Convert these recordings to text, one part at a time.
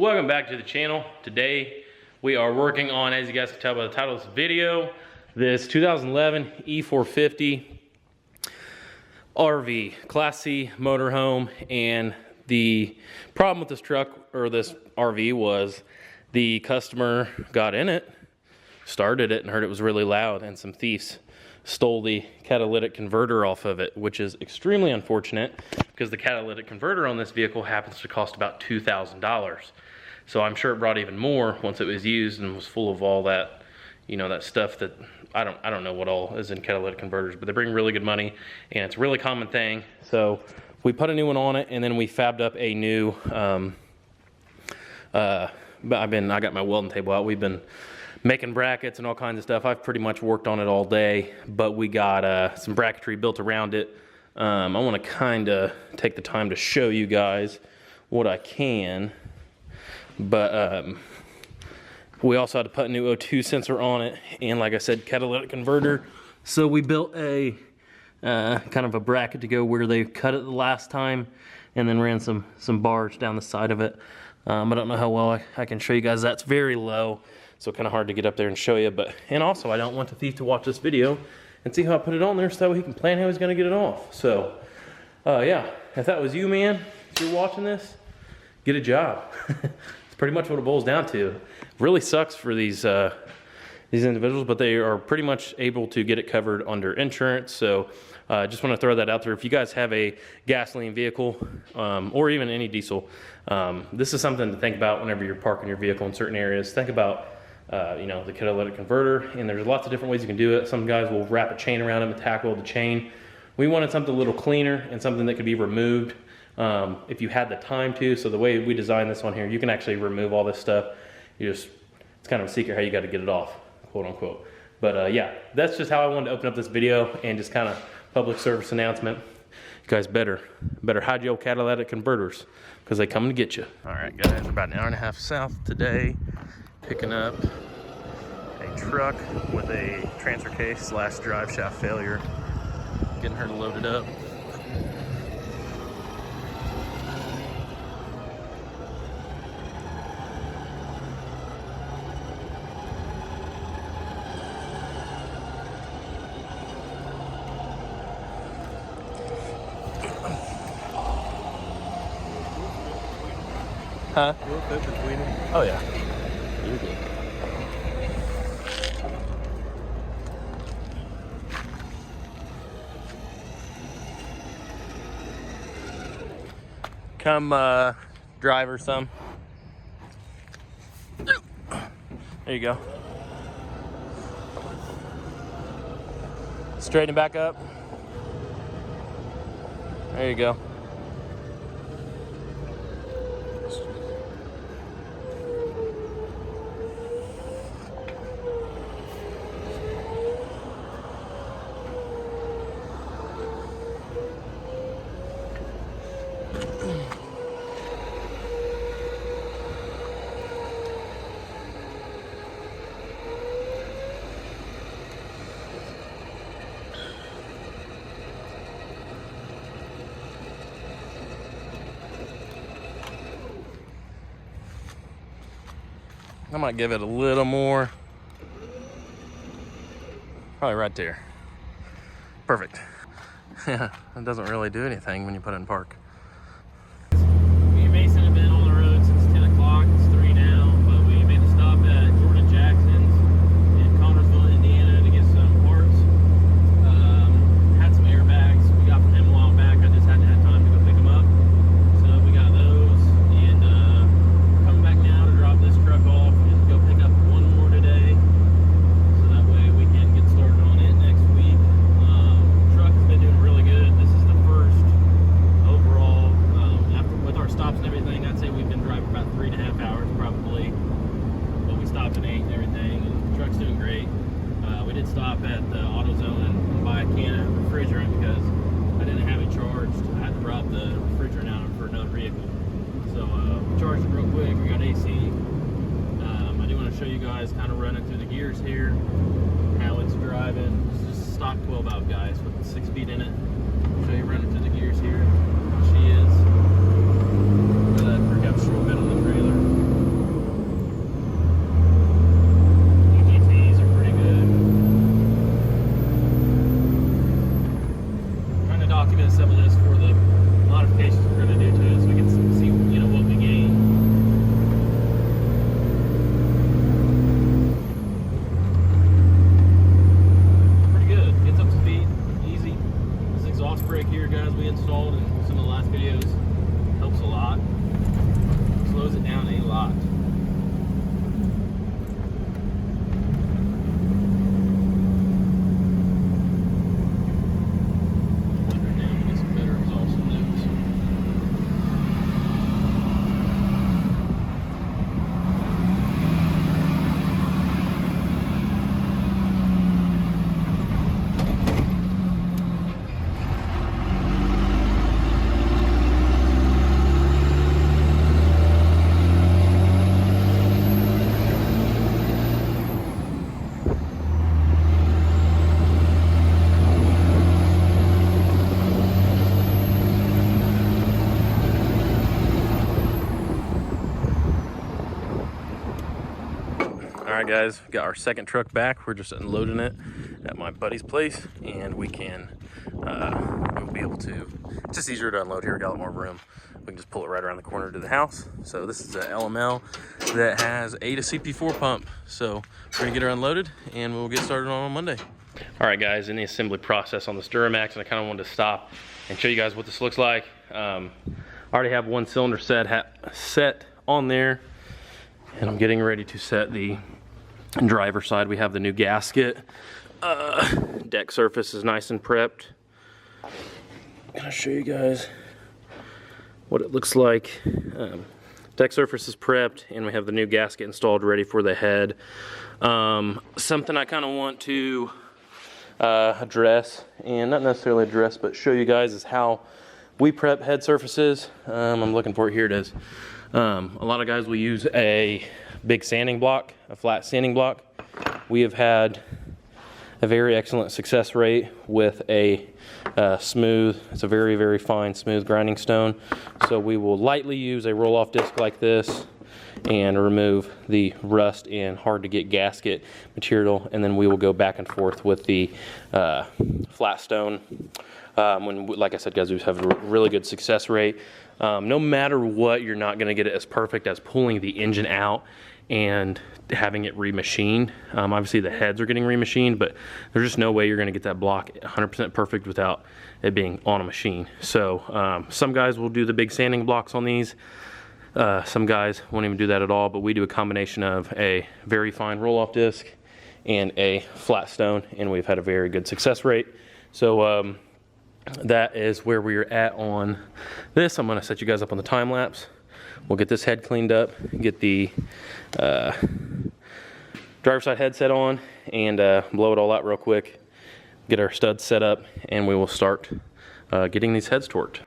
Welcome back to the channel. Today we are working on, as you guys can tell by the title of this video, this 2011 E450 RV, Class C motorhome. And the problem with this truck, or this RV, was the customer got in it, started it, and heard it was really loud, and some thieves stole the catalytic converter off of it, which is extremely unfortunate because the catalytic converter on this vehicle happens to cost about $2,000. So I'm sure it brought even more once it was used and was full of all that, you know, that stuff that I don't know what all is in catalytic converters, but they bring really good money and it's a really common thing. So we put a new one on it, and then we fabbed up a new I got my welding table out. We've been making brackets and all kinds of stuff. I've pretty much worked on it all day, but we got some bracketry built around it. I want to kind of take the time to show you guys what I can, but we also had to put a new O2 sensor on it, and like I said, catalytic converter. So we built a kind of a bracket to go where they cut it the last time, and then ran some bars down the side of it. I don't know how well I can show you guys. That's very low, so kind of hard to get up there and show you. And also, I don't want the thief to watch this video and see how I put it on there, so that way he can plan how he's going to get it off. So, yeah, if that was you, man, if you're watching this, get a job. It's pretty much what it boils down to. Really sucks for these individuals, but they are pretty much able to get it covered under insurance. So just want to throw that out there. If you guys have a gasoline vehicle or even any diesel, this is something to think about whenever you're parking your vehicle in certain areas. Think about you know, the catalytic converter, and there's lots of different ways you can do it. Some guys will wrap a chain around them and tack weld the chain. We wanted something a little cleaner and something that could be removed if you had the time to. So the way we designed this one here, you can actually remove all this stuff. It's kind of a secret how you got to get it off, quote unquote. But yeah, that's just how I wanted to open up this video, and just kind of public service announcement. You guys better hide your catalytic converters, because they come to get you. All right, guys, we're about an hour and a half south today, picking up a truck with a transfer case / drive shaft failure, getting her loaded up. Huh? Oh yeah. You're good. Come drive her some. There you go. Straighten back up. There you go. I might give it a little more. Probably right there. Perfect. Yeah, it doesn't really do anything when you put it in park. Me and Mason have been on the road since 10 o'clock. It's 3 now, but we made a stop at Jordan Jackson's in Connersville, Indiana to get some parts. Had some airbags we got from him a while back. I just hadn't had time to go pick them up. So we got those, and coming back now to drop this truck off and go pick up one more today, so that way we can get started on it next week. Truck has been doing really good. This is the first overall, after with our stops and everything, I'd say we've been driving about 3.5 hours probably, but we stopped and ate and everything, and the truck's doing great. We did stop at the AutoZone and buy a can of refrigerant because I didn't have it charged. I had to drop the refrigerant out for another vehicle. So we charged it real quick. We got AC. I do want to show you guys kind of running through the gears here, how it's driving. It's just a stock 12 valve, guys, with the 6-speed in it. I'll show you running through the gears here. How she is. Look at that freak out short bed on the trailer. All right, guys, got our second truck back. We're just unloading it at my buddy's place, and we'll be able to, it's just easier to unload here. We got a lot more room. We can just pull it right around the corner to the house. So this is a LML that has a CP4 pump. So we're gonna get her unloaded and we'll get started on Monday. All right, guys, in the assembly process on this Duramax, and I kind of wanted to stop and show you guys what this looks like. I already have one cylinder set on there, and I'm getting ready to set the driver side. We have the new gasket. Deck surface is nice and prepped. I'm gonna show you guys what it looks like. Deck surface is prepped, and we have the new gasket installed ready for the head. Something I kind of want to address, and not necessarily address, but show you guys, is how we prep head surfaces. I'm looking for it. Here it is. A lot of guys will use a big sanding block, a flat sanding block. We have had a very excellent success rate with a smooth, it's a very, very fine, smooth grinding stone. So we will lightly use a roll-off disc like this and remove the rust and hard to get gasket material, and then we will go back and forth with the flat stone. Like I said, guys, we have a really good success rate. No matter what, you're not gonna get it as perfect as pulling the engine out and having it remachined. Obviously the heads are getting remachined, but there's just no way you're gonna get that block 100% perfect without it being on a machine. So some guys will do the big sanding blocks on these. Some guys won't even do that at all, but we do a combination of a very fine roll-off disc and a flat stone, and we've had a very good success rate. So that is where we're at on this. I'm gonna set you guys up on the time lapse. We'll get this head cleaned up, get the driver's side head set on, and blow it all out real quick, get our studs set up, and we will start getting these heads torqued.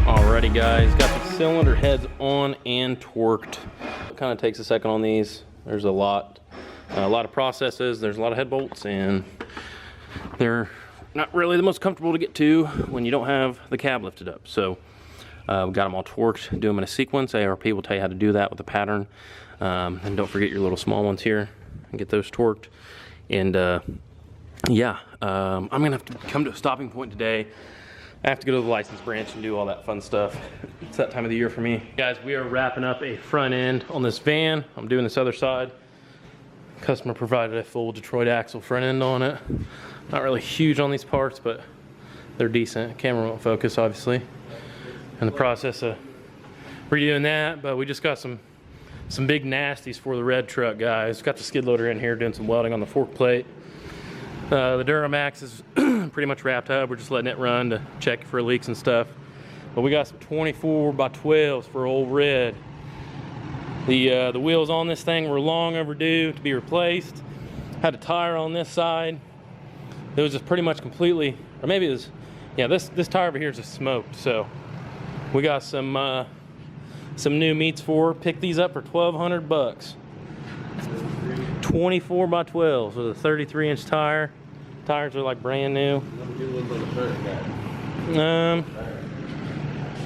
Alrighty, guys, got the cylinder heads on and torqued. It kind of takes a second on these. There's a lot of processes. There's a lot of head bolts, and they're not really the most comfortable to get to when you don't have the cab lifted up. So we got them all torqued, do them in a sequence. ARP will tell you how to do that with a pattern. And don't forget your little small ones here and get those torqued. And yeah, I'm gonna have to come to a stopping point today. I have to go to the license branch and do all that fun stuff. It's that time of the year for me. Guys, we are wrapping up a front end on this van. I'm doing this other side. Customer provided a full Detroit axle front end on it. Not really huge on these parts, but they're decent. Camera won't focus, obviously. In the process of redoing that, but we just got some big nasties for the red truck, guys. Got the skid loader in here doing some welding on the fork plate. The Duramax is pretty much wrapped up. We're just letting it run to check for leaks and stuff. But we got some 24 by 12s for old Red. The wheels on this thing were long overdue to be replaced. Had a tire on this side. It was just pretty much completely, or maybe it was, yeah, this tire over here is just smoked. So we got some new meats for her. Picked these up for $1,200. 24 by 12s with a 33-inch tire. Tires are like brand new.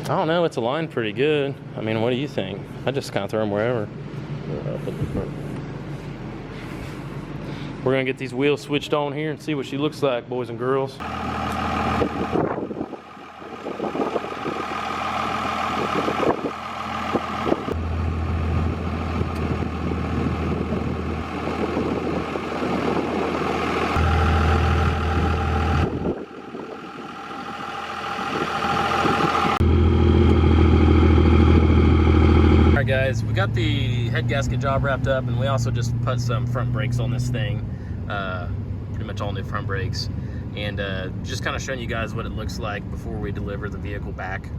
I don't know, it's aligned pretty good. I mean, what do you think? I just kind of throw them wherever. We're gonna get these wheels switched on here and see what she looks like, boys and girls. Guys, we got the head gasket job wrapped up, and we also just put some front brakes on this thing, pretty much all new front brakes, and just kind of showing you guys what it looks like before we deliver the vehicle back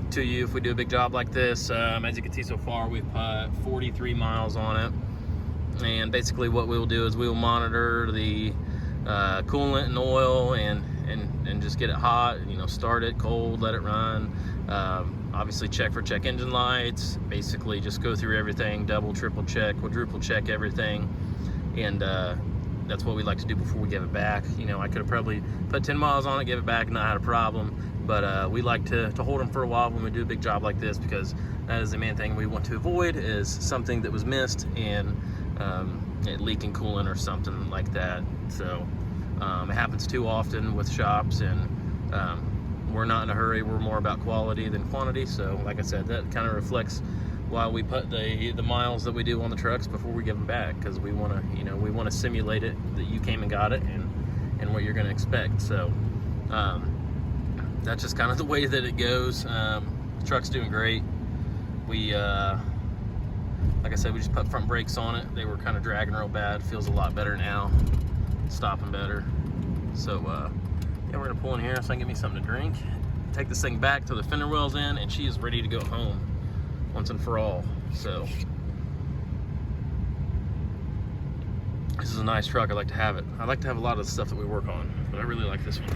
to you if we do a big job like this. As you can see so far, we've put 43 miles on it, and basically what we'll do is we'll monitor the coolant and oil and just get it hot, you know, start it cold, let it run. Obviously check for check engine lights, basically just go through everything, double, triple check, quadruple check everything, and that's what we like to do before we give it back. You know, I could have probably put 10 miles on it, give it back, and not had a problem, but we like to hold them for a while when we do a big job like this, because that is the main thing we want to avoid, is something that was missed and it leaking coolant or something like that. So it happens too often with shops, and we're not in a hurry. We're more about quality than quantity. So like I said, that kind of reflects why we put the miles that we do on the trucks before we give them back, because we want to, you know, we want to simulate it that you came and got it and what you're going to expect. So that's just kind of the way that it goes. The truck's doing great. We like I said, we just put front brakes on it. They were kind of dragging real bad. Feels a lot better now, stopping better. So yeah, we're gonna pull in here so I can get me something to drink, take this thing back to the fender wells in, and she is ready to go home once and for all. So this is a nice truck. I like to have it. I like to have a lot of the stuff that we work on, but I really like this one.